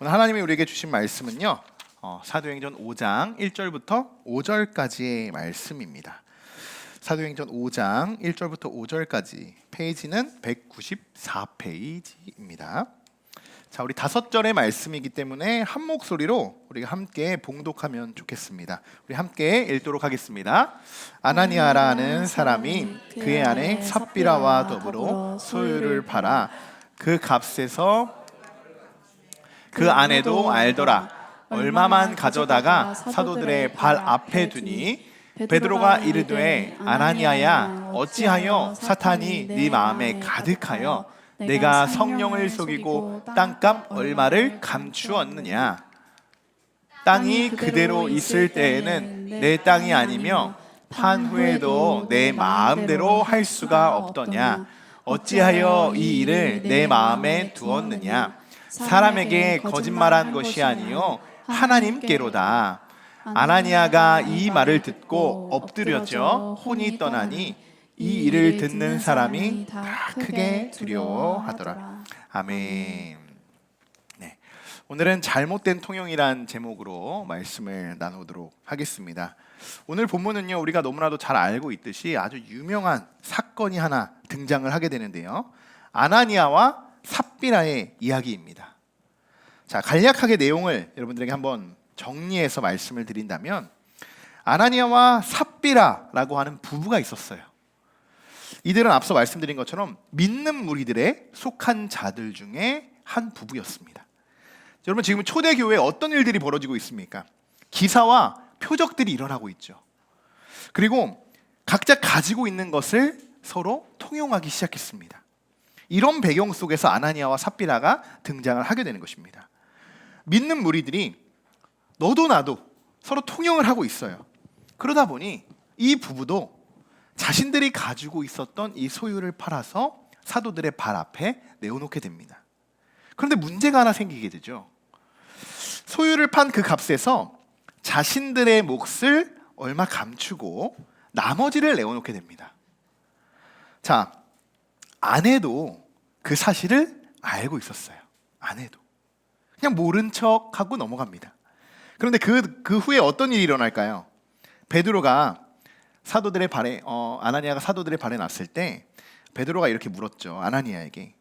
오늘 하나님이 우리에게 주신 말씀은요, 사도행전 5장 1절부터 5절까지의 말씀입니다. 사도행전 5장 1절부터 5절까지, 페이지는 194페이지입니다. 자, 우리 5절의 말씀이기 때문에 한 목소리로 우리가 함께 봉독하면 좋겠습니다. 우리 함께 읽도록 하겠습니다. 아나니아라는 사람이 그의 아내 삽비라와 더불어 소유를 팔아 그 값에서 그 아내도 알더라. 얼마만 가져다가 사도들의 발 앞에 두니 베드로가 이르되 아나니아야, 어찌하여 사탄이 네 마음에 가득하여 내가 성령을 속이고 땅값 얼마를 감추었느냐? 땅이 그대로 있을 때에는 내 땅이 아니며 판 후에도 내 마음대로 할 수가 없더냐? 어찌하여 이 일을 내 마음에 두었느냐? 사람에게 거짓말한 것이 아니요 하나님께로다. 아나니아가 이 말을 듣고 엎드려져 혼이 떠나니 이 일을 듣는 사람이 다 크게 두려워하더라. 아멘. 네, 오늘은 잘못된 통용이란 제목으로 말씀을 나누도록 하겠습니다. 오늘 본문은요, 우리가 너무나도 잘 알고 있듯이 아주 유명한 사건이 하나 등장을 하게 되는데요, 아나니아와 삽비라의 이야기입니다. 자, 간략하게 내용을 여러분들에게 한번 정리해서 말씀을 드린다면, 아나니아와 삽비라라고 하는 부부가 있었어요. 이들은 앞서 말씀드린 것처럼 믿는 무리들에 속한 자들 중에 한 부부였습니다. 여러분, 지금 초대교회에 어떤 일들이 벌어지고 있습니까? 기사와 표적들이 일어나고 있죠. 그리고 각자 가지고 있는 것을 서로 통용하기 시작했습니다. 이런 배경 속에서 아나니아와 삽비라가 등장을 하게 되는 것입니다. 믿는 무리들이 너도 나도 서로 통용을 하고 있어요. 그러다 보니 이 부부도 자신들이 가지고 있었던 이 소유를 팔아서 사도들의 발 앞에 내어놓게 됩니다. 그런데 문제가 하나 생기게 되죠. 소유를 판 그 값에서 자신들의 몫을 얼마 감추고 나머지를 내어놓게 됩니다. 자, 아내도 그 사실을 알고 있었어요. 아내도 그냥 모른 척하고 넘어갑니다. 그런데 그 후에 어떤 일이 일어날까요? 베드로가 사도들의 발에 아나니아가 사도들의 발에 놨을 때 베드로가 이렇게 물었죠. 아나니아에게,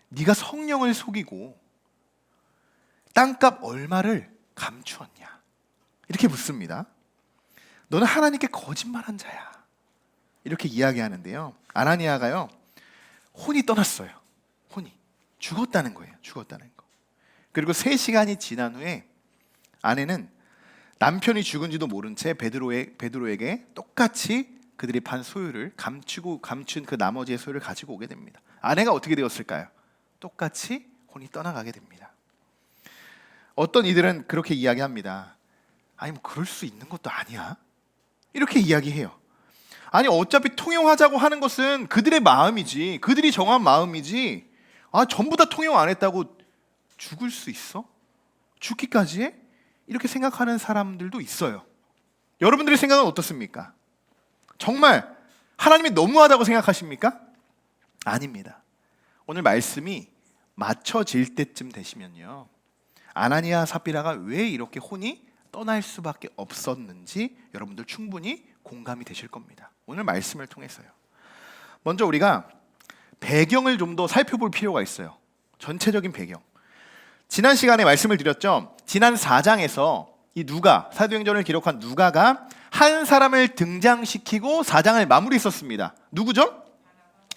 네가 성령을 속이고 땅값 얼마를 감추었냐? 이렇게 묻습니다. 너는 하나님께 거짓말한 자야. 이렇게 이야기하는데요, 아나니아가요, 혼이 떠났어요. 혼이 죽었다는 거예요. 죽었다는 거. 그리고 3시간이 지난 후에 아내는 남편이 죽은지도 모른 채 베드로에게 똑같이 그들이 판 소유를 감춘 그 나머지의 소유를 가지고 오게 됩니다. 아내가 어떻게 되었을까요? 똑같이 혼이 떠나가게 됩니다. 어떤 이들은 그렇게 이야기합니다. 아니, 뭐 그럴 수 있는 것도 아니야. 이렇게 이야기해요. 아니, 어차피 통용하자고 하는 것은 그들의 마음이지, 그들이 정한 마음이지, 전부 다 통용 안 했다고 죽을 수 있어? 죽기까지 해? 이렇게 생각하는 사람들도 있어요. 여러분들의 생각은 어떻습니까? 정말 하나님이 너무하다고 생각하십니까? 아닙니다. 오늘 말씀이 맞춰질 때쯤 되시면요, 아나니아 삽비라가 왜 이렇게 혼이 떠날 수밖에 없었는지 여러분들 충분히 공감이 되실 겁니다. 오늘 말씀을 통해서요. 먼저 우리가 배경을 좀 더 살펴볼 필요가 있어요. 전체적인 배경. 지난 시간에 말씀을 드렸죠. 지난 4장에서 이 누가, 사도행전을 기록한 누가가 한 사람을 등장시키고 4장을 마무리했었습니다. 누구죠?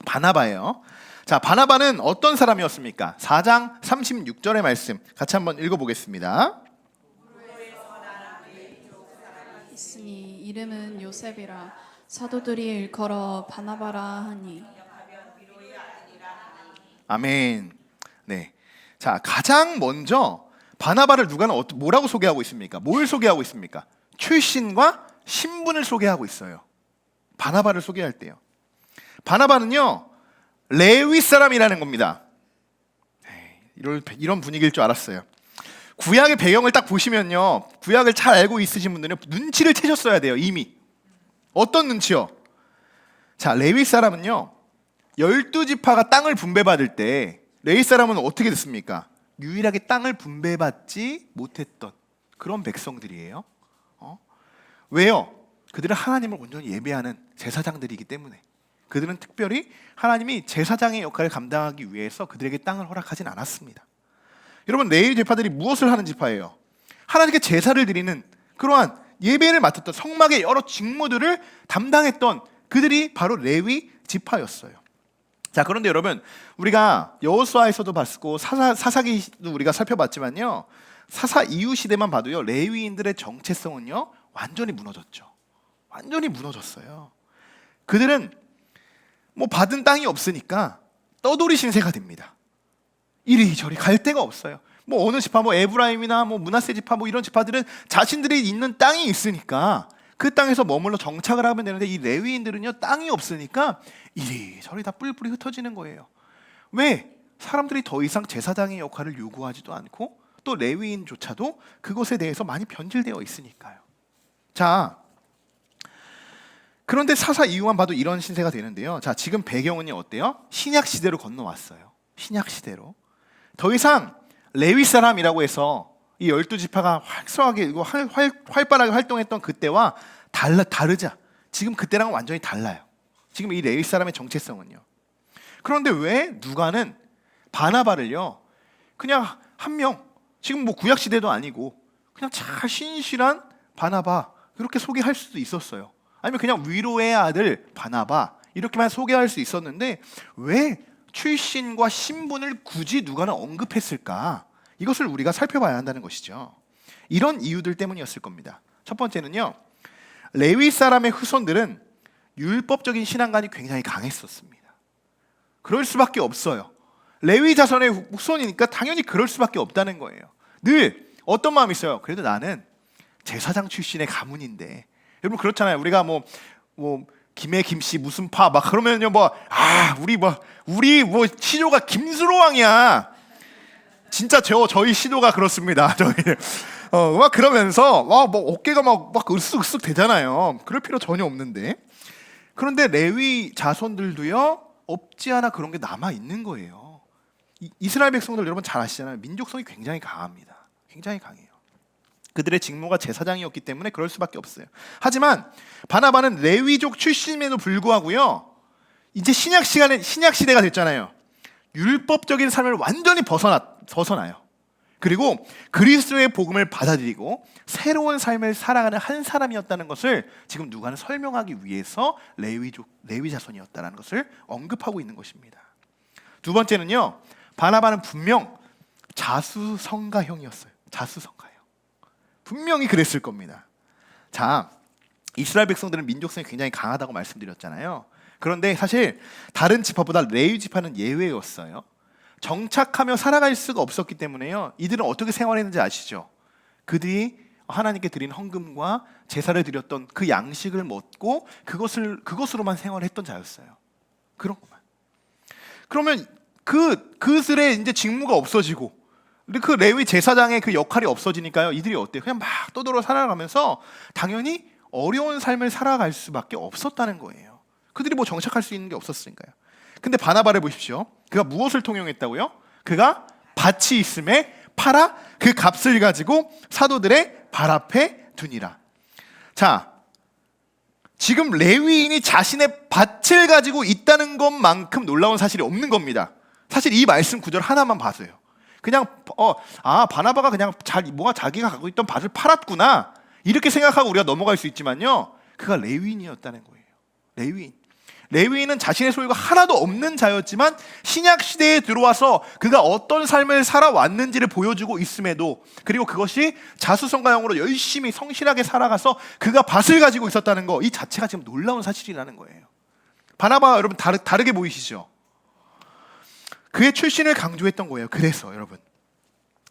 바나바예요. 자, 바나바는 어떤 사람이었습니까? 4장 36절의 말씀 같이 한번 읽어보겠습니다. 있으니 이름은 요셉이라 사도들이 일컬어 바나바라 하니. 아멘. 네. 자, 가장 먼저 바나바를 누가는 뭐라고 소개하고 있습니까? 뭘 소개하고 있습니까? 출신과 신분을 소개하고 있어요. 바나바를 소개할 때요. 바나바는요, 레위 사람이라는 겁니다. 이런 분위기일 줄 알았어요. 구약의 배경을 딱 보시면요, 구약을 잘 알고 있으신 분들은 눈치를 채셨어야 돼요. 이미. 어떤 눈치요? 자, 레위 사람은요, 12지파가 땅을 분배받을 때 레위 사람은 어떻게 됐습니까? 유일하게 땅을 분배받지 못했던 그런 백성들이에요. 왜요? 그들은 하나님을 온전히 예배하는 제사장들이기 때문에. 그들은 특별히 하나님이 제사장의 역할을 감당하기 위해서 그들에게 땅을 허락하진 않았습니다. 여러분, 레위 지파들이 무엇을 하는 지파예요? 하나님께 제사를 드리는 그러한 예배를 맡았던 성막의 여러 직무들을 담당했던 그들이 바로 레위 지파였어요. 자, 그런데 여러분, 우리가 여호수아에서도 봤고 사사기도 우리가 살펴봤지만요, 사사 이후 시대만 봐도요, 레위인들의 정체성은요 완전히 무너졌죠. 완전히 무너졌어요. 그들은 뭐 받은 땅이 없으니까 떠돌이 신세가 됩니다. 이리저리 갈 데가 없어요. 뭐 어느 지파, 뭐 에브라임이나 뭐 므낫세 지파, 뭐 이런 지파들은 자신들이 있는 땅이 있으니까 그 땅에서 머물러 정착을 하면 되는데, 이 레위인들은요 땅이 없으니까 이리저리 다 뿔뿔이 흩어지는 거예요. 왜? 사람들이 더 이상 제사장의 역할을 요구하지도 않고 또 레위인조차도 그것에 대해서 많이 변질되어 있으니까요. 자, 그런데 사사 이후만 봐도 이런 신세가 되는데요. 자, 지금 배경은요 어때요? 신약 시대로 건너왔어요. 신약 시대로. 더 이상 레위 사람이라고 해서 이 12지파가 활성하게 활발하게 활동했던 그때와 다르자. 지금 그때랑은 완전히 달라요. 지금 이 레위 사람의 정체성은요. 그런데 왜 누가는 바나바를요 그냥 한 명, 지금 뭐 구약 시대도 아니고 그냥 잘 신실한 바나바 이렇게 소개할 수도 있었어요. 아니면 그냥 위로의 아들 바나바 이렇게만 소개할 수 있었는데 왜 출신과 신분을 굳이 누가는 언급했을까? 이것을 우리가 살펴봐야 한다는 것이죠. 이런 이유들 때문이었을 겁니다. 첫 번째는요, 레위 사람의 후손들은 율법적인 신앙관이 굉장히 강했었습니다. 그럴 수밖에 없어요. 레위 자손의 후손이니까 당연히 그럴 수밖에 없다는 거예요. 늘 어떤 마음이 있어요? 그래도 나는 제사장 출신의 가문인데. 여러분 그렇잖아요. 우리가 뭐 김해 김씨 무슨 파 막 그러면요 우리 시조가 김수로왕이야. 진짜 저희 시조가 그렇습니다. 저희 막 그러면서 뭐 어깨가 막 으쓱으쓱 되잖아요. 그럴 필요 전혀 없는데. 그런데 레위 자손들도요 없지 않아 그런 게 남아 있는 거예요. 이스라엘 백성들 여러분 잘 아시잖아요. 민족성이 굉장히 강합니다. 굉장히 강해요. 그들의 직무가 제사장이었기 때문에 그럴 수밖에 없어요. 하지만 바나바는 레위족 출신임에도 불구하고요, 이제 신약 시대가 됐잖아요. 율법적인 삶을 완전히 벗어나요. 그리고 그리스도의 복음을 받아들이고 새로운 삶을 살아가는 한 사람이었다는 것을 지금 누가는 설명하기 위해서 레위 자손이었다는 것을 언급하고 있는 것입니다. 두 번째는요, 바나바는 분명 자수성가형이었어요. 자수성가형. 분명히 그랬을 겁니다. 자, 이스라엘 백성들은 민족성이 굉장히 강하다고 말씀드렸잖아요. 그런데 사실 다른 지파보다 레위 지파는 예외였어요. 정착하며 살아갈 수가 없었기 때문에요, 이들은 어떻게 생활했는지 아시죠? 그들이 하나님께 드린 헌금과 제사를 드렸던 그 양식을 먹고 그것으로만 생활했던 자였어요. 그런 것만. 그러면 그들의 이제 직무가 없어지고 그 레위 제사장의 그 역할이 없어지니까요, 이들이 어때요? 그냥 막 떠돌아 살아가면서 당연히 어려운 삶을 살아갈 수밖에 없었다는 거예요. 그들이 뭐 정착할 수 있는 게 없었으니까요. 근데 바나바를 보십시오. 그가 무엇을 통용했다고요? 그가 밭이 있음에 팔아 그 값을 가지고 사도들의 발 앞에 두니라. 자, 지금 레위인이 자신의 밭을 가지고 있다는 것만큼 놀라운 사실이 없는 겁니다. 사실 이 말씀 구절 하나만 봐서요, 그냥 바나바가 그냥 자기가 갖고 있던 밭을 팔았구나 이렇게 생각하고 우리가 넘어갈 수 있지만요, 그가 레위인이었다는 거예요. 레위인은 자신의 소유가 하나도 없는 자였지만 신약 시대에 들어와서 그가 어떤 삶을 살아왔는지를 보여주고 있음에도, 그리고 그것이 자수성가형으로 열심히 성실하게 살아가서 그가 밭을 가지고 있었다는 거, 이 자체가 지금 놀라운 사실이라는 거예요. 바나바 여러분 다르게 보이시죠? 그의 출신을 강조했던 거예요. 그래서 여러분,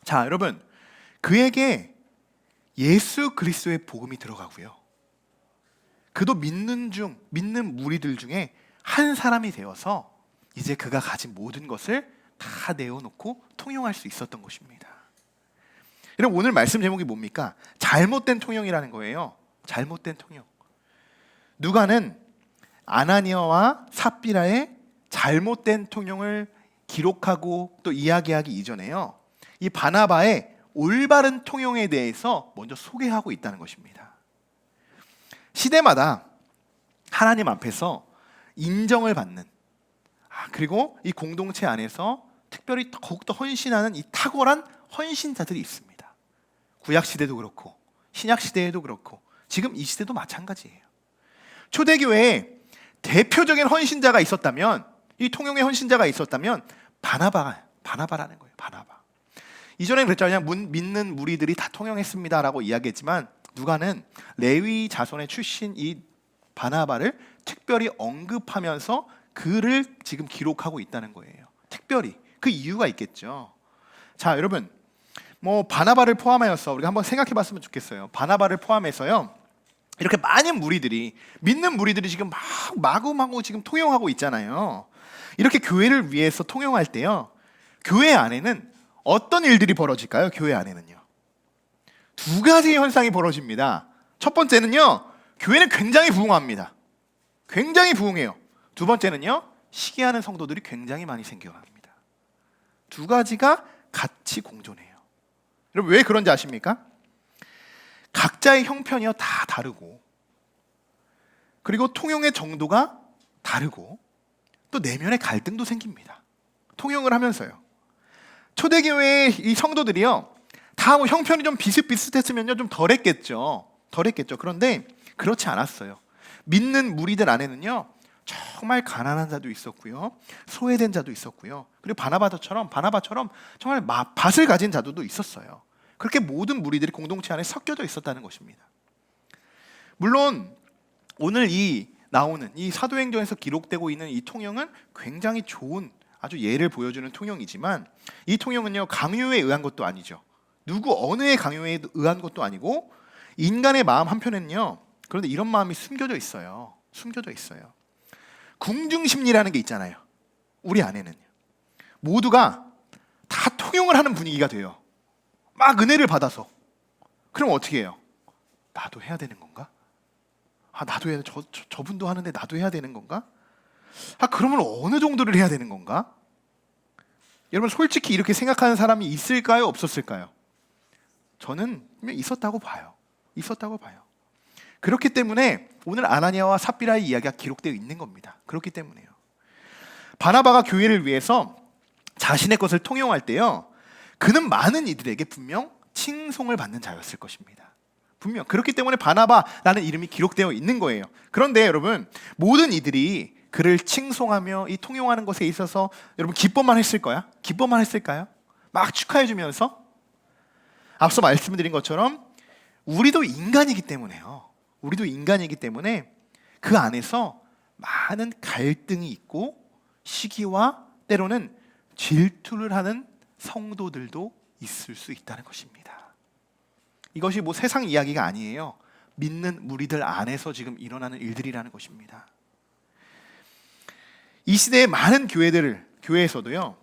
자 여러분, 그에게 예수 그리스도의 복음이 들어가고요, 그도 믿는 무리들 중에 한 사람이 되어서 이제 그가 가진 모든 것을 다 내어놓고 통용할 수 있었던 것입니다. 여러분, 오늘 말씀 제목이 뭡니까? 잘못된 통용이라는 거예요. 잘못된 통용. 누가는 아나니아와 삽비라의 잘못된 통용을 기록하고 또 이야기하기 이전에요, 이 바나바의 올바른 통용에 대해서 먼저 소개하고 있다는 것입니다. 시대마다 하나님 앞에서 인정을 받는, 그리고 이 공동체 안에서 특별히 더욱더 헌신하는 이 탁월한 헌신자들이 있습니다. 구약 시대도 그렇고 신약 시대에도 그렇고 지금 이 시대도 마찬가지예요. 초대교회에 대표적인 헌신자가 있었다면, 이 통용의 헌신자가 있었다면 바나바라는 거예요. 바나바. 이전에 그랬잖아요. 그냥 믿는 무리들이 다 통용했습니다라고 이야기했지만 누가는 레위 자손의 출신 이 바나바를 특별히 언급하면서 그를 지금 기록하고 있다는 거예요. 특별히 그 이유가 있겠죠. 자, 여러분, 바나바를 포함하여서 우리가 한번 생각해봤으면 좋겠어요. 바나바를 포함해서요, 이렇게 많은 무리들이, 믿는 무리들이 지금 마구마구 지금 통용하고 있잖아요. 이렇게 교회를 위해서 통용할 때요, 교회 안에는 어떤 일들이 벌어질까요? 교회 안에는요, 두 가지 현상이 벌어집니다. 첫 번째는요, 교회는 굉장히 부흥합니다. 굉장히 부흥해요. 두 번째는요, 시기하는 성도들이 굉장히 많이 생겨납니다. 두 가지가 같이 공존해요. 여러분, 왜 그런지 아십니까? 각자의 형편이요 다 다르고, 그리고 통용의 정도가 다르고, 또 내면의 갈등도 생깁니다. 통용을 하면서요. 초대교회의 이 성도들이요, 다 형편이 좀 비슷비슷했으면요 좀 덜했겠죠. 그런데 그렇지 않았어요. 믿는 무리들 안에는요, 정말 가난한 자도 있었고요, 소외된 자도 있었고요, 그리고 바나바처럼 정말 밭을 가진 자들도 있었어요. 그렇게 모든 무리들이 공동체 안에 섞여져 있었다는 것입니다. 물론 오늘 나오는 이 사도행전에서 기록되고 있는 이 통용은 굉장히 좋은 아주 예를 보여주는 통용이지만, 이 통용은요 강요에 의한 것도 아니죠. 누구 어느의 강요에 의한 것도 아니고 인간의 마음 한편에는요, 그런데 이런 마음이 숨겨져 있어요. 궁중심리라는 게 있잖아요. 우리 안에는 모두가 다 통용을 하는 분위기가 돼요. 막 은혜를 받아서. 그럼 어떻게 해요? 나도 해야 되는 건가? 나도 해야 저분도 하는데 나도 해야 되는 건가? 그러면 어느 정도를 해야 되는 건가? 여러분, 솔직히 이렇게 생각하는 사람이 있을까요? 없었을까요? 저는 있었다고 봐요. 그렇기 때문에 오늘 아나니아와 삽비라의 이야기가 기록되어 있는 겁니다. 그렇기 때문에요. 바나바가 교회를 위해서 자신의 것을 통용할 때요, 그는 많은 이들에게 분명 칭송을 받는 자였을 것입니다. 분명. 그렇기 때문에 바나바라는 이름이 기록되어 있는 거예요. 그런데 여러분, 모든 이들이 그를 칭송하며 이 통용하는 것에 있어서 여러분 기뻐만 했을까요? 막 축하해 주면서? 앞서 말씀드린 것처럼 우리도 인간이기 때문에요. 그 안에서 많은 갈등이 있고 시기와 때로는 질투를 하는 성도들도 있을 수 있다는 것입니다. 이것이 세상 이야기가 아니에요. 믿는 무리들 안에서 지금 일어나는 일들이라는 것입니다. 이 시대의 많은 교회에서도요,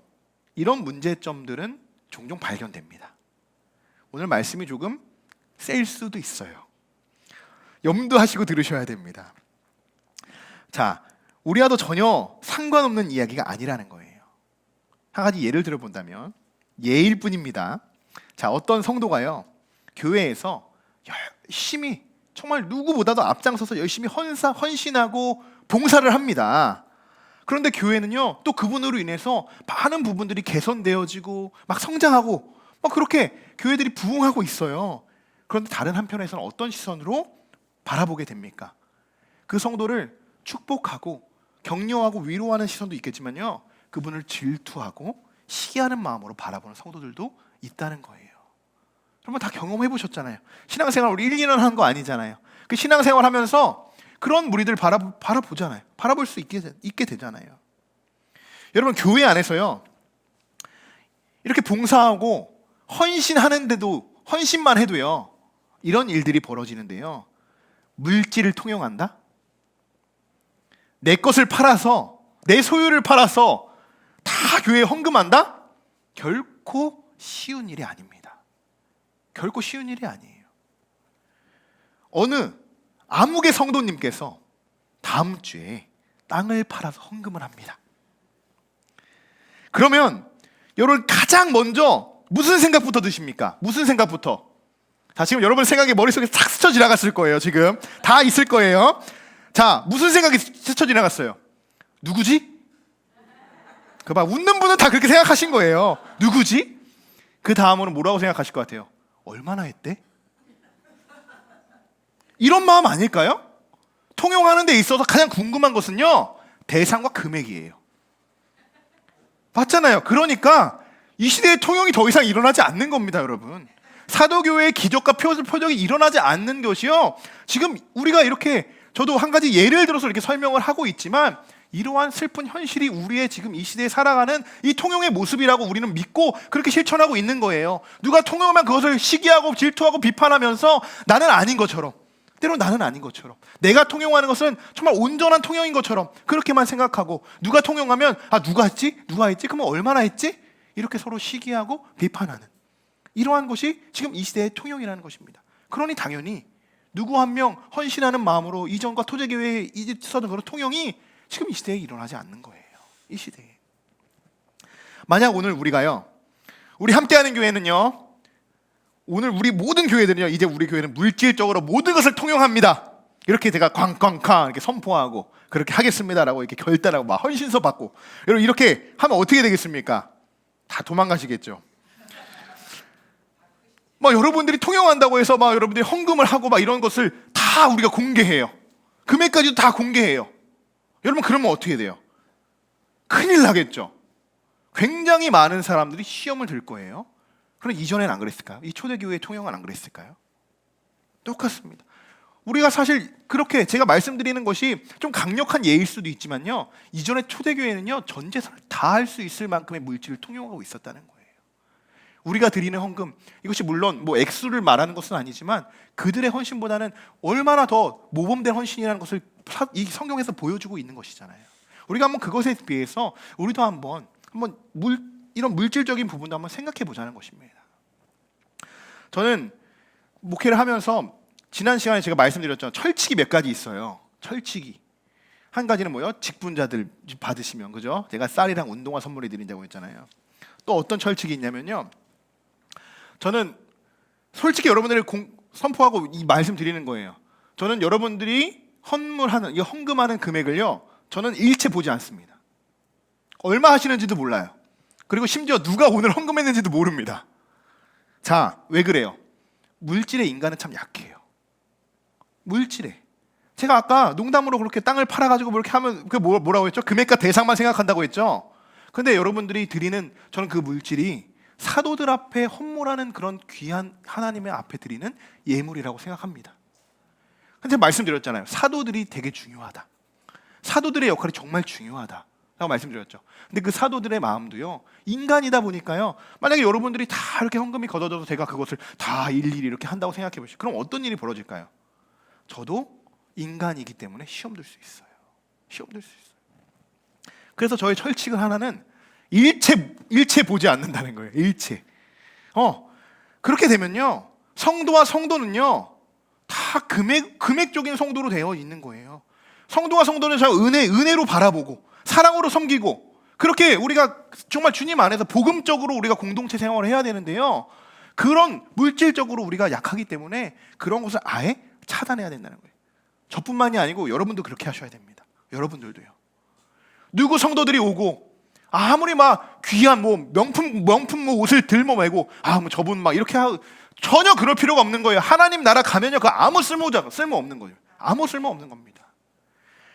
이런 문제점들은 종종 발견됩니다. 오늘 말씀이 조금 셀 수도 있어요. 염두하시고 들으셔야 됩니다. 자, 우리와도 전혀 상관없는 이야기가 아니라는 거예요. 한 가지 예를 들어본다면 예일 뿐입니다. 자, 어떤 성도가요, 교회에서 열심히 정말 누구보다도 앞장서서 열심히 헌신하고 봉사를 합니다. 그런데 교회는요, 또 그분으로 인해서 많은 부분들이 개선되어지고 막 성장하고 막 그렇게 교회들이 부흥하고 있어요. 그런데 다른 한편에서는 어떤 시선으로 바라보게 됩니까? 그 성도를 축복하고 격려하고 위로하는 시선도 있겠지만요, 그분을 질투하고 시기하는 마음으로 바라보는 성도들도 있다는 거예요. 여러분 다 경험해 보셨잖아요. 신앙생활 우리 1, 2년 하는 거 아니잖아요. 그 신앙생활 하면서 그런 무리들 바라보잖아요. 바라볼 수 있게 되잖아요. 여러분, 교회 안에서요, 이렇게 봉사하고 헌신만 해도요, 이런 일들이 벌어지는데요, 물질을 통용한다? 내 것을 팔아서, 내 소유를 팔아서 다 교회에 헌금한다? 결코 쉬운 일이 아닙니다. 어느 암흑의 성도님께서 다음 주에 땅을 팔아서 헌금을 합니다. 그러면 여러분, 가장 먼저 무슨 생각부터 드십니까? 무슨 생각부터? 자, 지금 여러분 생각이 머릿속에 싹 스쳐 지나갔을 거예요. 지금 다 있을 거예요. 자, 무슨 생각이 스쳐 지나갔어요? 누구지? 그 봐, 웃는 분은 다 그렇게 생각하신 거예요. 누구지? 그 다음으로 뭐라고 생각하실 것 같아요? 얼마나 했대? 이런 마음 아닐까요? 통용하는 데 있어서 가장 궁금한 것은요, 대상과 금액이에요. 맞잖아요. 그러니까 이 시대에 통용이 더 이상 일어나지 않는 겁니다, 여러분. 사도교회의 기적과 표적이 일어나지 않는 것이요, 지금 우리가 이렇게, 저도 한 가지 예를 들어서 이렇게 설명을 하고 있지만, 이러한 슬픈 현실이 우리의 지금 이 시대에 살아가는 이 통용의 모습이라고 우리는 믿고 그렇게 실천하고 있는 거예요. 누가 통용하면 그것을 시기하고 질투하고 비판하면서 나는 아닌 것처럼, 때로 나는 아닌 것처럼, 내가 통용하는 것은 정말 온전한 통용인 것처럼 그렇게만 생각하고, 누가 통용하면 누가 했지? 누가 했지? 그러면 얼마나 했지? 이렇게 서로 시기하고 비판하는, 이러한 것이 지금 이 시대의 통용이라는 것입니다. 그러니 당연히 누구 한 명 헌신하는 마음으로 이전과 토제교회에 있었던 그런 통용이 지금 이 시대에 일어나지 않는 거예요. 이 시대에. 만약 오늘 우리가요, 우리 함께하는 교회는요, 오늘 우리 모든 교회들은요, 이제 우리 교회는 물질적으로 모든 것을 통용합니다, 이렇게 제가 쾅쾅쾅 이렇게 선포하고 그렇게 하겠습니다라고 이렇게 결단하고 막 헌신서 받고, 여러분 이렇게 하면 어떻게 되겠습니까? 다 도망가시겠죠. 막 여러분들이 통용한다고 해서 막 여러분들이 헌금을 하고 막 이런 것을 다 우리가 공개해요. 금액까지도 다 공개해요. 여러분 그러면 어떻게 돼요? 큰일 나겠죠. 굉장히 많은 사람들이 시험을 들 거예요. 그럼 이전에는 안 그랬을까요? 이 초대교회의 통용은 안 그랬을까요? 똑같습니다. 우리가 사실 그렇게 제가 말씀드리는 것이 좀 강력한 예일 수도 있지만요, 이전에 초대교회는요, 전 재산을 다 할 수 있을 만큼의 물질을 통용하고 있었다는 거예요. 우리가 드리는 헌금, 이것이 물론 뭐 액수를 말하는 것은 아니지만 그들의 헌신보다는 얼마나 더 모범된 헌신이라는 것을 이 성경에서 보여주고 있는 것이잖아요. 우리가 한번 그것에 비해서 우리도 한번 이런 물질적인 부분도 한번 생각해 보자는 것입니다. 저는 목회를 하면서 지난 시간에 제가 말씀드렸죠. 철칙이 몇 가지 있어요. 철칙이. 한 가지는 뭐요? 직분자들 받으시면, 그죠? 제가 쌀이랑 운동화 선물해 드린다고 했잖아요. 또 어떤 철칙이 있냐면요, 저는 솔직히 여러분들을 선포하고 이 말씀 드리는 거예요. 저는 여러분들이 헌물하는, 이 헌금하는 금액을요, 저는 일체 보지 않습니다. 얼마 하시는지도 몰라요. 그리고 심지어 누가 오늘 헌금했는지도 모릅니다. 자, 왜 그래요? 물질에 인간은 참 약해요. 물질에. 제가 아까 농담으로 그렇게 땅을 팔아가지고 그렇게 하면 그 뭐라고 했죠? 금액과 대상만 생각한다고 했죠? 근데 여러분들이 드리는, 저는 그 물질이 사도들 앞에 헌물하는 그런 귀한 하나님의 앞에 드리는 예물이라고 생각합니다. 근데 말씀드렸잖아요. 사도들이 되게 중요하다. 사도들의 역할이 정말 중요하다 라고 말씀드렸죠. 근데 그 사도들의 마음도요, 인간이다 보니까요, 만약에 여러분들이 다 이렇게 헌금이 걷어져서 제가 그것을 다 일일이 이렇게 한다고 생각해 보시죠. 그럼 어떤 일이 벌어질까요? 저도 인간이기 때문에 시험 들 수 있어요. 시험 들 수 있어요. 그래서 저의 철칙은 하나는 일체 보지 않는다는 거예요. 일체. 그렇게 되면요, 성도와 성도는요, 다 금액적인 성도로 되어 있는 거예요. 성도와 성도는 저 은혜로 바라보고 사랑으로 섬기고, 그렇게 우리가 정말 주님 안에서 복음적으로 우리가 공동체 생활을 해야 되는데요, 그런 물질적으로 우리가 약하기 때문에 그런 것을 아예 차단해야 된다는 거예요. 저뿐만이 아니고 여러분도 그렇게 하셔야 됩니다. 여러분들도요. 누구 성도들이 오고 아무리 막 귀한 명품 옷을 들고 매고 저분 막 이렇게 전혀 그럴 필요가 없는 거예요. 하나님 나라 가면요, 그거 아무 쓸모 없는 거예요. 아무 쓸모 없는 겁니다.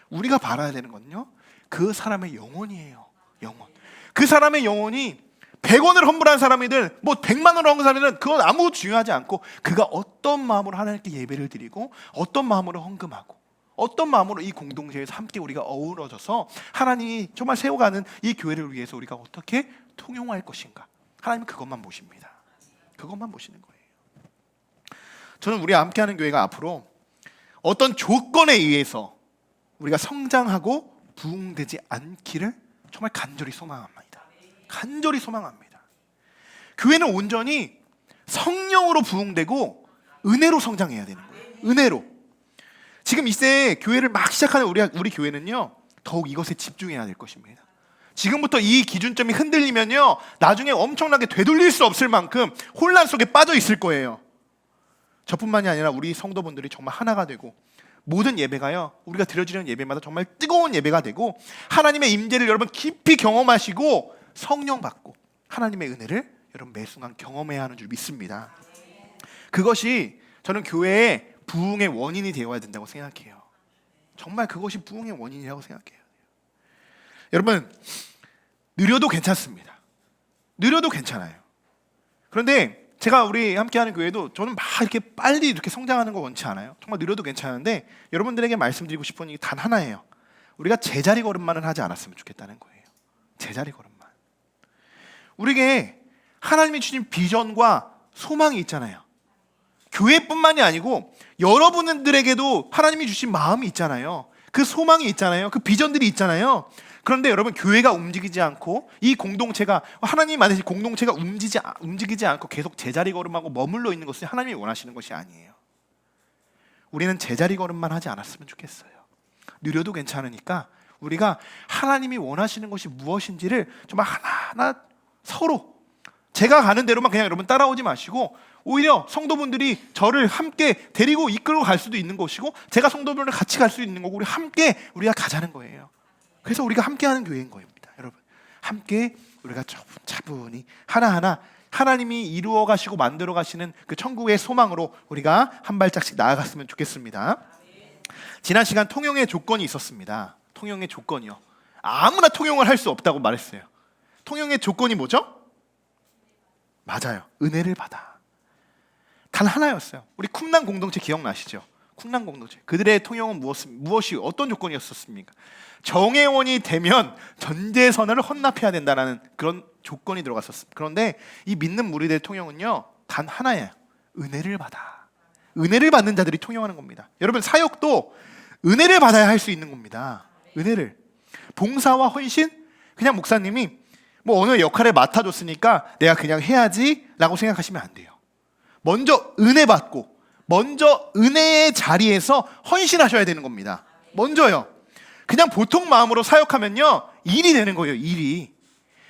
우리가 바라야 되는 건요, 그 사람의 영혼이에요. 영혼. 그 사람의 영혼이 100원을 헌물한 사람이든 100만 원을 헌 사람이든 그건 아무 중요하지 않고, 그가 어떤 마음으로 하나님께 예배를 드리고 어떤 마음으로 헌금하고 어떤 마음으로 이 공동체에서 함께 우리가 어우러져서 하나님이 정말 세워가는 이 교회를 위해서 우리가 어떻게 통용할 것인가, 하나님은 그것만 보십니다. 그것만 보시는 거예요. 저는 우리 함께하는 교회가 앞으로 어떤 조건에 의해서 우리가 성장하고 부흥되지 않기를 정말 간절히 소망합니다. 간절히 소망합니다. 교회는 온전히 성령으로 부흥되고 은혜로 성장해야 되는 거예요. 은혜로. 지금 이 시대에 교회를 막 시작하는 우리 교회는요, 더욱 이것에 집중해야 될 것입니다. 지금부터 이 기준점이 흔들리면요, 나중에 엄청나게 되돌릴 수 없을 만큼 혼란 속에 빠져 있을 거예요. 저뿐만이 아니라 우리 성도분들이 정말 하나가 되고, 모든 예배가요, 우리가 드려지는 예배마다 정말 뜨거운 예배가 되고, 하나님의 임재를 여러분 깊이 경험하시고 성령 받고 하나님의 은혜를 여러분 매 순간 경험해야 하는 줄 믿습니다. 그것이 저는 교회의 부흥의 원인이 되어야 된다고 생각해요. 정말 그것이 부흥의 원인이라고 생각해요. 여러분, 느려도 괜찮습니다. 느려도 괜찮아요. 그런데 제가 우리 함께하는 교회도 저는 막 이렇게 빨리 이렇게 성장하는 거 원치 않아요. 정말 느려도 괜찮은데 여러분들에게 말씀드리고 싶은 게 단 하나예요. 우리가 제자리 걸음만은 하지 않았으면 좋겠다는 거예요. 제자리 걸음만. 우리에게 하나님이 주신 비전과 소망이 있잖아요. 교회뿐만이 아니고 여러분들에게도 하나님이 주신 마음이 있잖아요. 그 소망이 있잖아요. 그 비전들이 있잖아요. 그런데 여러분, 교회가 움직이지 않고 이 공동체가, 하나님 만드신 공동체가 움직이지 않고 계속 제자리 걸음하고 머물러 있는 것은 하나님이 원하시는 것이 아니에요. 우리는 제자리 걸음만 하지 않았으면 좋겠어요. 느려도 괜찮으니까 우리가 하나님이 원하시는 것이 무엇인지를 정말 하나하나 서로, 제가 가는 대로만 그냥 여러분 따라오지 마시고, 오히려 성도분들이 저를 함께 데리고 이끌고 갈 수도 있는 것이고, 제가 성도분들을 같이 갈 수 있는 거고, 우리 함께 우리가 가자는 거예요. 그래서 우리가 함께하는 교회인 겁니다. 여러분, 함께 우리가 차분히 하나하나 하나님이 이루어 가시고 만들어 가시는 그 천국의 소망으로 우리가 한 발짝씩 나아갔으면 좋겠습니다. 지난 시간 통용의 조건이 있었습니다. 통용의 조건이요. 아무나 통용을 할 수 없다고 말했어요. 통용의 조건이 뭐죠? 맞아요. 은혜를 받아. 단 하나였어요. 우리 쿰난 공동체 기억나시죠? 쿰난 공동체. 그들의 통용은 무엇이 어떤 조건이었었습니까? 정회원이 되면 전제선을 헌납해야 된다는 그런 조건이 들어갔었습니다. 그런데 이 믿는 무리들의 통용은요, 단 하나예요. 은혜를 받아. 은혜를 받는 자들이 통용하는 겁니다. 여러분, 사역도 은혜를 받아야 할 수 있는 겁니다. 은혜를. 봉사와 헌신, 그냥 목사님이 뭐 어느 역할을 맡아줬으니까 내가 그냥 해야지 라고 생각하시면 안 돼요. 먼저 은혜 받고, 먼저 은혜의 자리에서 헌신하셔야 되는 겁니다. 먼저요. 그냥 보통 마음으로 사역하면요, 일이 되는 거예요. 일이.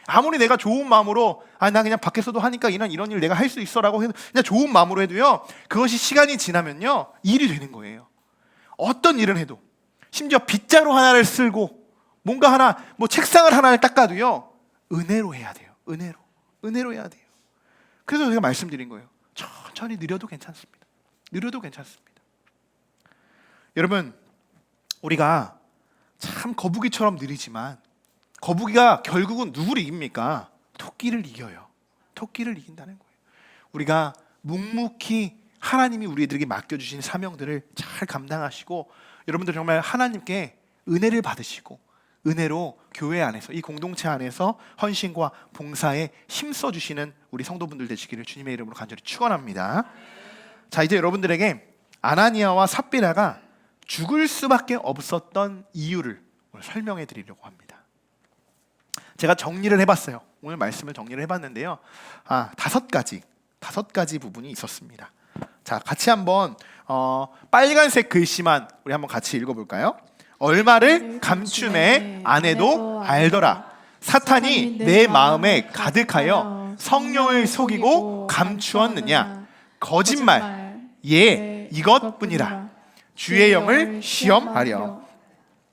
아무리 내가 좋은 마음으로 나 그냥 밖에서도 하니까 이런 일 내가 할 수 있어라고 해도, 그냥 좋은 마음으로 해도요, 그것이 시간이 지나면요, 일이 되는 거예요. 어떤 일을 해도, 심지어 빗자루 하나를 쓸고 뭔가 하나, 뭐 책상을 하나를 닦아도요, 은혜로 해야 돼요. 은혜로 해야 돼요. 그래서 제가 말씀드린 거예요. 천천히 느려도 괜찮습니다. 느려도 괜찮습니다. 여러분, 우리가 참 거북이처럼 느리지만 거북이가 결국은 누구를 이깁니까? 토끼를 이겨요. 토끼를 이긴다는 거예요. 우리가 묵묵히 하나님이 우리들에게 맡겨주신 사명들을 잘 감당하시고, 여러분들 정말 하나님께 은혜를 받으시고, 은혜로 교회 안에서, 이 공동체 안에서 헌신과 봉사에 힘써주시는 우리 성도분들 되시기를 주님의 이름으로 간절히 축원합니다. 자, 이제 여러분들에게 아나니아와 삽비라가 죽을 수밖에 없었던 이유를 오늘 설명해 드리려고 합니다. 제가 정리를 해봤어요. 오늘 말씀을 정리를 해봤는데요, 다섯 가지 부분이 있었습니다. 자, 같이 한번 빨간색 글씨만 우리 한번 같이 읽어볼까요? 얼마를 감추네 아내도 알더라. 사탄이 내 마음에 가득하여 성령을 속이고 감추었느냐. 거짓말, 예, 이것뿐이라. 주의 영을 시험하려.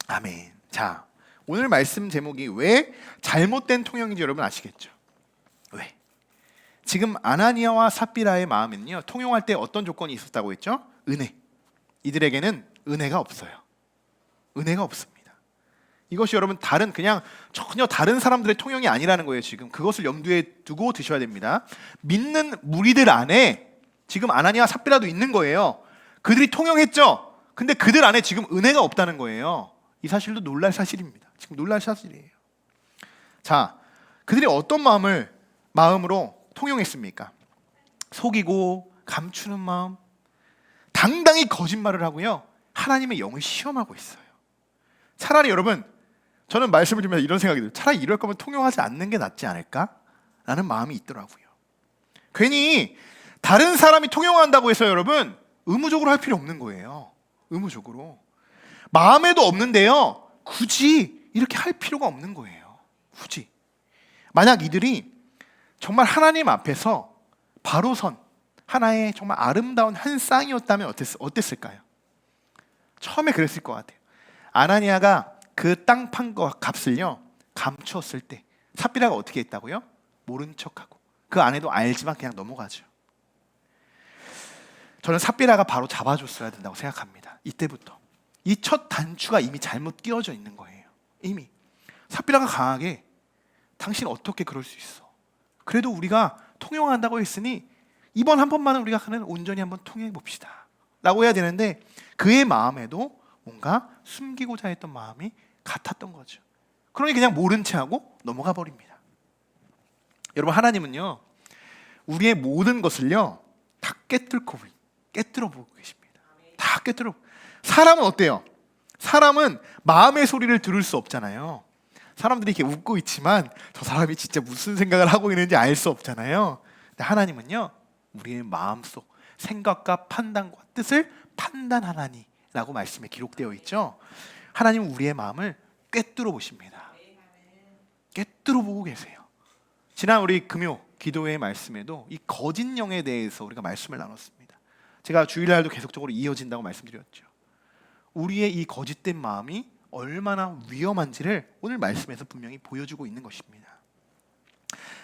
아멘. 자, 오늘 말씀 제목이 왜 잘못된 통용인지 여러분 아시겠죠? 왜? 지금 아나니아와 삽비라의 마음에는요, 통용할 때 어떤 조건이 있었다고 했죠? 은혜. 이들에게는 은혜가 없어요. 은혜가 없습니다. 이것이 여러분 그냥 전혀 다른 사람들의 통용이 아니라는 거예요. 지금 그것을 염두에 두고 드셔야 됩니다. 믿는 무리들 안에 지금 아나니아 삽비라도 있는 거예요. 그들이 통용했죠. 근데 그들 안에 지금 은혜가 없다는 거예요. 이 사실도 놀랄 사실입니다. 지금 놀랄 사실이에요. 자, 그들이 어떤 마음으로 통용했습니까? 속이고 감추는 마음, 당당히 거짓말을 하고요, 하나님의 영을 시험하고 있어요. 차라리 여러분, 저는 말씀을 드리면서 이런 생각이 들어요. 차라리 이럴 거면 통용하지 않는 게 낫지 않을까? 라는 마음이 있더라고요. 괜히 다른 사람이 통용한다고 해서 여러분 의무적으로 할 필요 없는 거예요. 의무적으로. 마음에도 없는데요, 굳이 이렇게 할 필요가 없는 거예요. 굳이. 만약 이들이 정말 하나님 앞에서 바로 선 하나의 정말 아름다운 한 쌍이었다면 어땠을까요? 처음에 그랬을 것 같아요. 아나니아가 그 땅 판 거 값을요 감추었을 때 삽비라가 어떻게 했다고요? 모른 척하고 그 아내도 알지만 그냥 넘어가죠. 저는 삽비라가 바로 잡아줬어야 된다고 생각합니다. 이때부터 이 첫 단추가 이미 잘못 끼워져 있는 거예요. 이미 삽비라가 강하게 당신 어떻게 그럴 수 있어? 그래도 우리가 통용한다고 했으니 이번 한 번만은 우리가 그는 온전히 한번 통용해 봅시다 라고 해야 되는데 그의 마음에도 뭔가 숨기고자 했던 마음이 같았던 거죠. 그러니 그냥 모른 채 하고 넘어가 버립니다. 여러분, 하나님은요 우리의 모든 것을요 다 깨뜨려 보고 계십니다. 다 깨뜨려. 사람은 어때요? 사람은 마음의 소리를 들을 수 없잖아요. 사람들이 이렇게 웃고 있지만 저 사람이 진짜 무슨 생각을 하고 있는지 알 수 없잖아요. 근데 하나님은요 우리의 마음속 생각과 판단과 뜻을 판단하나니라고 말씀에 기록되어 있죠. 하나님은 우리의 마음을 꿰뚫어 보십니다. 꿰뚫어 보고 계세요. 지난 우리 금요 기도회 말씀에도 이 거짓 영에 대해서 우리가 말씀을 나눴습니다. 제가 주일날도 계속적으로 이어진다고 말씀드렸죠. 우리의 이 거짓된 마음이 얼마나 위험한지를 오늘 말씀에서 분명히 보여주고 있는 것입니다.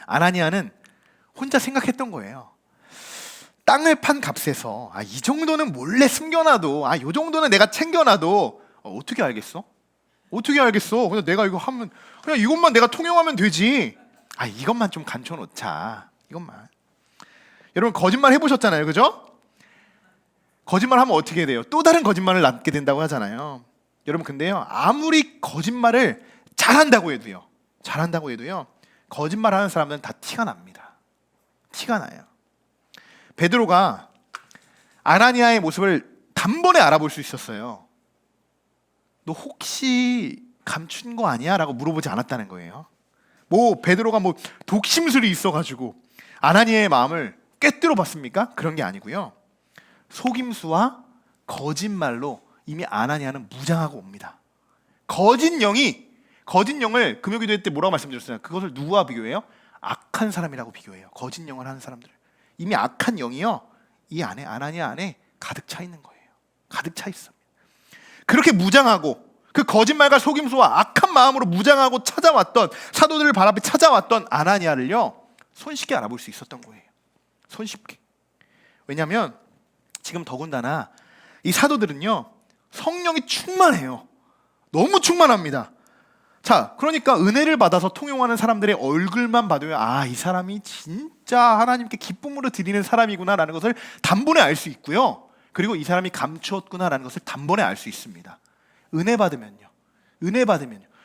아나니아는 혼자 생각했던 거예요. 땅을 판 값에서 이 정도는 몰래 숨겨놔도 이 정도는 내가 챙겨놔도 어떻게 알겠어? 어떻게 알겠어? 그냥 내가 이거 하면 그냥 이것만 내가 통용하면 되지. 이것만 좀 감춰놓자. 이것만. 여러분 거짓말 해보셨잖아요, 그죠? 거짓말 하면 어떻게 돼요? 또 다른 거짓말을 낳게 된다고 하잖아요. 여러분 근데요 아무리 거짓말을 잘한다고 해도요 거짓말하는 사람들은 다 티가 납니다. 티가 나요. 베드로가 아나니아의 모습을 단번에 알아볼 수 있었어요. 너 혹시 감춘 거 아니야? 라고 물어보지 않았다는 거예요. 베드로가 독심술이 있어가지고 아나니아의 마음을 꿰뚫어 봤습니까? 그런 게 아니고요. 속임수와 거짓말로 이미 아나니아는 무장하고 옵니다. 거짓 영을 금요기도회 때 뭐라고 말씀드렸어요? 그것을 누구와 비교해요? 악한 사람이라고 비교해요. 거짓 영을 하는 사람들. 이미 악한 영이요 이 안에 아나니아 안에 가득 차 있는 거예요. 가득 차 있습니다. 그렇게 무장하고 그 거짓말과 속임수와 악한 마음으로 무장하고 찾아왔던 사도들을 발 앞에 찾아왔던 아나니아를요 손쉽게 알아볼 수 있었던 거예요. 손쉽게. 왜냐하면 지금 더군다나 이 사도들은요 성령이 충만해요. 너무 충만합니다. 자, 그러니까 은혜를 받아서 통용하는 사람들의 얼굴만 봐도요 이 사람이 진짜 하나님께 기쁨으로 드리는 사람이구나라는 것을 단번에 알 수 있고요. 그리고 이 사람이 감추었구나라는 것을 단번에 알 수 있습니다. 은혜 받으면요.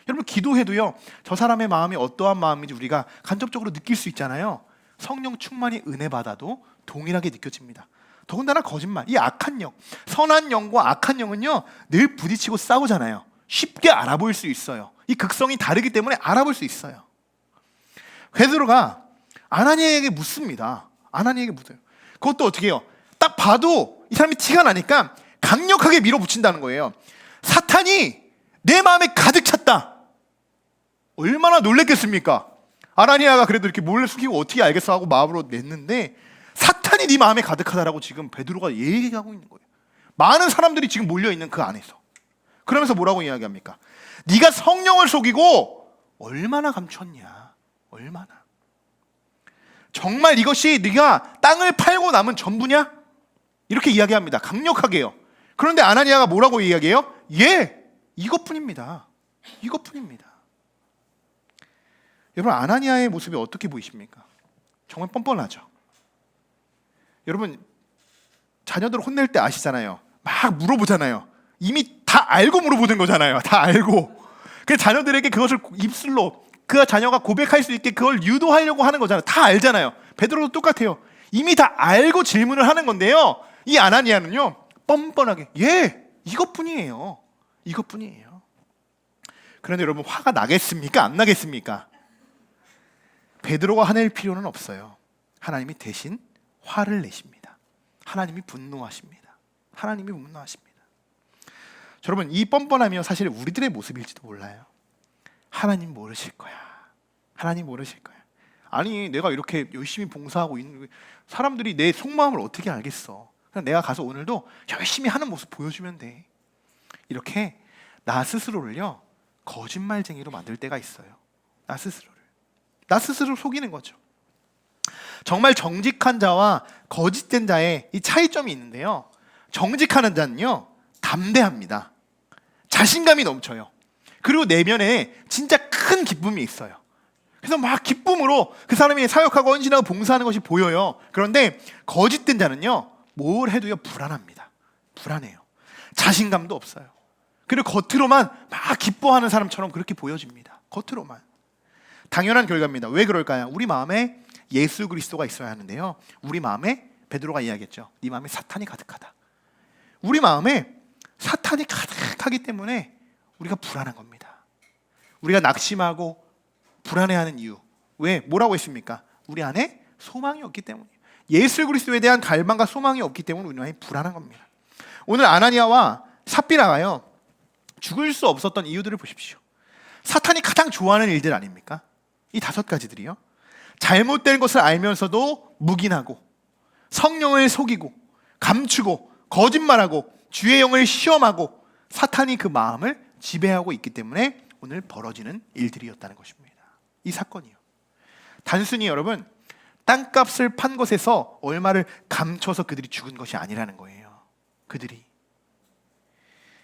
여러분 기도해도요 저 사람의 마음이 어떠한 마음인지 우리가 간접적으로 느낄 수 있잖아요. 성령 충만히 은혜 받아도 동일하게 느껴집니다. 더군다나 거짓말, 이 악한 영, 선한 영과 악한 영은요 늘 부딪히고 싸우잖아요. 쉽게 알아볼 수 있어요. 이 극성이 다르기 때문에 알아볼 수 있어요. 베드로가 아나니아에게 묻습니다. 아나니아에게 묻어요. 그것도 어떻게 해요? 딱 봐도 이 사람이 티가 나니까 강력하게 밀어붙인다는 거예요. 사탄이 내 마음에 가득 찼다. 얼마나 놀랬겠습니까? 아나니아가 그래도 이렇게 몰래 숨기고 어떻게 알겠어 하고 마음으로 냈는데 사탄이 네 마음에 가득하다라고 지금 베드로가 얘기하고 있는 거예요. 많은 사람들이 지금 몰려있는 그 안에서. 그러면서 뭐라고 이야기합니까? 네가 성령을 속이고 얼마나 감췄냐. 얼마나. 정말 이것이 네가 땅을 팔고 남은 전부냐? 이렇게 이야기합니다. 강력하게요. 그런데 아나니아가 뭐라고 이야기해요? 이것뿐입니다. 이것뿐입니다. 여러분 아나니아의 모습이 어떻게 보이십니까? 정말 뻔뻔하죠. 여러분 자녀들 혼낼 때 아시잖아요. 막 물어보잖아요. 이미 다 알고 물어보는 거잖아요. 다 알고. 그 자녀들에게 그것을 입술로 그 자녀가 고백할 수 있게 그걸 유도하려고 하는 거잖아요. 다 알잖아요. 베드로도 똑같아요. 이미 다 알고 질문을 하는 건데요. 이 아나니아는요 뻔뻔하게 이것뿐이에요. 이것뿐이에요. 그런데 여러분 화가 나겠습니까? 안 나겠습니까? 베드로가 화낼 필요는 없어요. 하나님이 대신 화를 내십니다. 하나님이 분노하십니다. 하나님이 분노하십니다. 여러분 이 뻔뻔함이요 사실 우리들의 모습일지도 몰라요. 하나님 모르실 거야. 하나님 모르실 거예요. 아니 내가 이렇게 열심히 봉사하고 있는 사람들이 내 속마음을 어떻게 알겠어. 그냥 내가 가서 오늘도 열심히 하는 모습 보여주면 돼. 이렇게 나 스스로를요 거짓말쟁이로 만들 때가 있어요. 나 스스로를 속이는 거죠. 정말 정직한 자와 거짓된 자의 이 차이점이 있는데요, 정직한 자는요 담대합니다. 자신감이 넘쳐요. 그리고 내면에 진짜 큰 기쁨이 있어요. 그래서 막 기쁨으로 그 사람이 사역하고 헌신하고 봉사하는 것이 보여요. 그런데 거짓된 자는요 뭘 해도요 불안합니다. 불안해요. 자신감도 없어요. 그리고 겉으로만 막 기뻐하는 사람처럼 그렇게 보여집니다. 겉으로만. 당연한 결과입니다. 왜 그럴까요? 우리 마음에 예수 그리스도가 있어야 하는데요, 우리 마음에 베드로가 이야기했죠. 네 마음에 사탄이 가득하다. 우리 마음에 사탄이 가득하기 때문에 우리가 불안한 겁니다. 우리가 낙심하고 불안해하는 이유, 왜? 뭐라고 했습니까? 우리 안에 소망이 없기 때문이에요. 예수 그리스도에 대한 갈망과 소망이 없기 때문에 우리 안에 불안한 겁니다. 오늘 아나니아와 삽비라가요 죽을 수 없었던 이유들을 보십시오. 사탄이 가장 좋아하는 일들 아닙니까? 이 5가지들이요. 잘못된 것을 알면서도 묵인하고, 성령을 속이고, 감추고, 거짓말하고, 주의 영을 시험하고, 사탄이 그 마음을 지배하고 있기 때문에 오늘 벌어지는 일들이었다는 것입니다. 이 사건이요. 단순히 여러분 땅값을 판 것에서 얼마를 감춰서 그들이 죽은 것이 아니라는 거예요. 그들이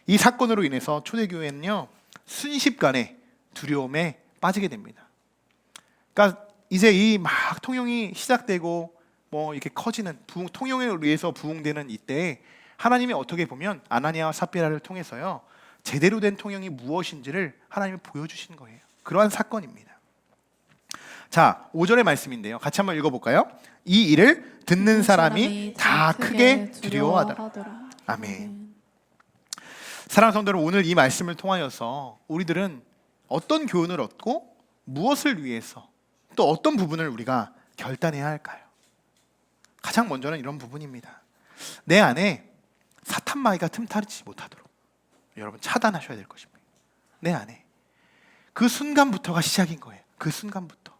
이 사건으로 인해서 초대교회는요 순식간에 두려움에 빠지게 됩니다. 그러니까 이제 이 막 통용이 시작되고 뭐 이렇게 커지는 통용에 의해서 부흥되는 이때 하나님이 어떻게 보면 아나니아와 삽비라를 통해서요 제대로 된 통용이 무엇인지를 하나님이 보여주신 거예요. 그러한 사건입니다. 자, 5절의 말씀인데요, 같이 한번 읽어볼까요? 이 일을 듣는 사람이 다 크게 두려워하더라. 아멘. 사랑하는 성도 여러분, 오늘 이 말씀을 통하여서 우리들은 어떤 교훈을 얻고 무엇을 위해서 또 어떤 부분을 우리가 결단해야 할까요? 가장 먼저는 이런 부분입니다. 내 안에 사탄 마귀가 틈타지 못하도록 여러분 차단하셔야 될 것입니다. 내 안에 그 순간부터가 시작인 거예요. 그 순간부터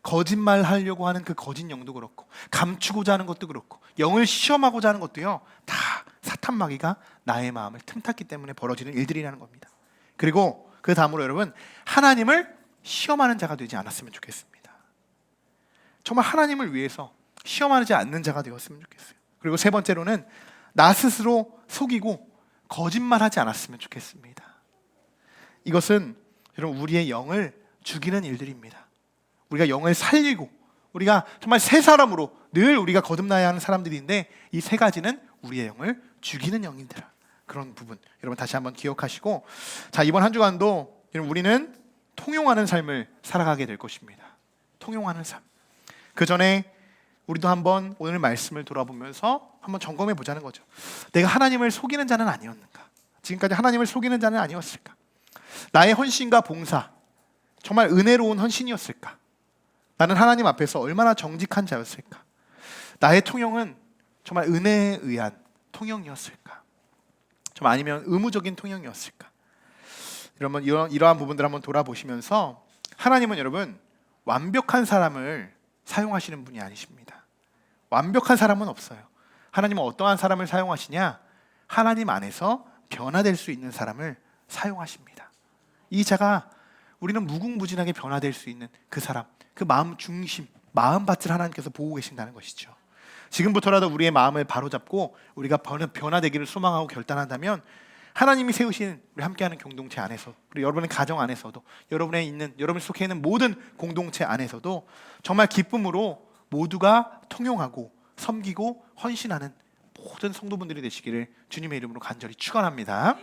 거짓말하려고 하는 그 거짓 영도 그렇고, 감추고자 하는 것도 그렇고, 영을 시험하고자 하는 것도요 다 사탄 마귀가 나의 마음을 틈탔기 때문에 벌어지는 일들이라는 겁니다. 그리고 그 다음으로 여러분 하나님을 시험하는 자가 되지 않았으면 좋겠습니다. 정말 하나님을 위해서 시험하지 않는 자가 되었으면 좋겠어요. 그리고 세 번째로는 나 스스로 속이고 거짓말하지 않았으면 좋겠습니다. 이것은 여러분 우리의 영을 죽이는 일들입니다. 우리가 영을 살리고 우리가 정말 새 사람으로 늘 우리가 거듭나야 하는 사람들인데 이 3가지는 우리의 영을 죽이는 영이더라. 그런 부분 여러분 다시 한번 기억하시고, 자 이번 한 주간도 여러분 우리는 통용하는 삶을 살아가게 될 것입니다. 통용하는 삶. 그 전에 우리도 한번 오늘 말씀을 돌아보면서 한번 점검해 보자는 거죠. 내가 하나님을 속이는 자는 아니었는가? 지금까지 하나님을 속이는 자는 아니었을까? 나의 헌신과 봉사 정말 은혜로운 헌신이었을까? 나는 하나님 앞에서 얼마나 정직한 자였을까? 나의 통용은 정말 은혜에 의한 통용이었을까? 좀 아니면 의무적인 통용이었을까? 여러분 이러한 부분들 한번 돌아보시면서 하나님은 여러분 완벽한 사람을 사용하시는 분이 아니십니다. 완벽한 사람은 없어요. 하나님은 어떠한 사람을 사용하시냐? 하나님 안에서 변화될 수 있는 사람을 사용하십니다. 이 자가 우리는 무궁무진하게 변화될 수 있는 그 사람, 그 마음 중심, 마음밭을 하나님께서 보고 계신다는 것이죠. 지금부터라도 우리의 마음을 바로잡고 우리가 변화되기를 소망하고 결단한다면 하나님이 세우신 우리 함께하는 공동체 안에서, 그리고 여러분의 가정 안에서도, 여러분 속해 있는 모든 공동체 안에서도 정말 기쁨으로 모두가 통용하고 섬기고 헌신하는 모든 성도분들이 되시기를 주님의 이름으로 간절히 축원합니다.